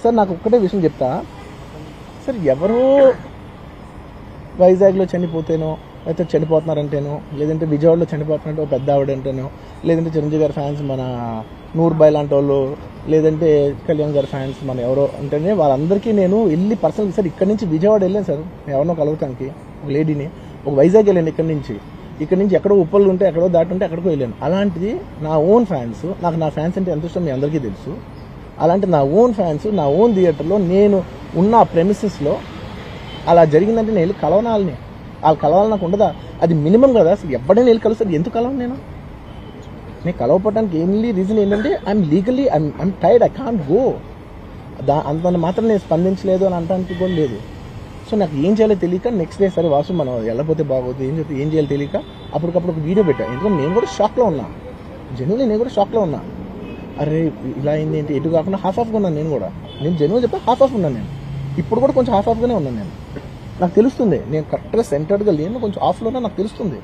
Sir నాకు ఒక్కటే విషయం చెప్తా సార్, ఎవరో వైజాగ్లో చనిపోతేనో లేకపోతే చనిపోతున్నారంటేనో, లేదంటే విజయవాడలో చనిపోతున్నట్టు ఒక పెద్ద ఆవిడ అంటేనో, లేదంటే చిరంజీవి గారి ఫ్యాన్స్ మన నూర్బాయ్ లాంటి వాళ్ళు, లేదంటే కళ్యాణ్ గారి ఫ్యాన్స్ మన ఎవరో అంటేనే వాళ్ళందరికీ నేను వెళ్ళి పర్సనల్ సార్ ఇక్కడి నుంచి విజయవాడ వెళ్ళాను సార్ ఎవరినో కలవటానికి, ఒక లేడీని, ఒక వైజాగ్ వెళ్ళాను ఇక్కడ నుంచి ఎక్కడో ఉప్పలు ఉంటే ఎక్కడో దాటుంటే అక్కడికో వెళ్ళాను. అలాంటిది నా ఓన్ ఫ్యాన్స్, నాకు నా ఫ్యాన్స్ అంటే ఎంత ఇష్టం మీ అందరికీ తెలుసు. అలాంటి నా ఓన్ ఫ్యాన్స్ నా ఓన్ థియేటర్లో నేను ఉన్న ప్రెమిసెస్లో అలా జరిగిందంటే నేను వెళ్ళి కలవనాలని, వాళ్ళు కలవాలి నాకు ఉండదా? అది మినిమం కదా. అసలు ఎవడైనా వెళ్ళి కలుస్తారు, ఎందుకు కలవను నేను కలవపడడానికి ఏంటి రీజన్ ఏంటంటే I'm legally I'm tired, I can't go. అంత మాత్రం నేను స్పందించలేదు అని అంటానికి కూడా లేదు. సో నాకు ఏం చేయాలో తెలియక నెక్స్ట్ డే సరే వాసు మనం వెళ్ళకపోతే బాగోదు, ఏం చేయాలో తెలియక అప్పటికప్పుడు ఒక వీడియో పెట్టాను. ఎందుకంటే నేను కూడా షాక్లో ఉన్నా, జెన్యున్లీ నేను కూడా షాక్లో ఉన్నా. అరే ఇలా అయింది ఏంటి, ఎటు కాకుండా హాఫ్ ఆఫ్గా ఉన్నాను నేను జెన్యున్ చెప్పా, హాఫ్ ఆఫ్ ఉన్నాను నేను. ఇప్పుడు కూడా కొంచెం హాఫ్ ఆఫ్గానే ఉన్నాను నేను. నాకు తెలుస్తుంది నేను కరెక్ట్గా సెంటర్డ్గా లేను, కొంచెం ఆఫ్లోనే నాకు తెలుస్తుంది.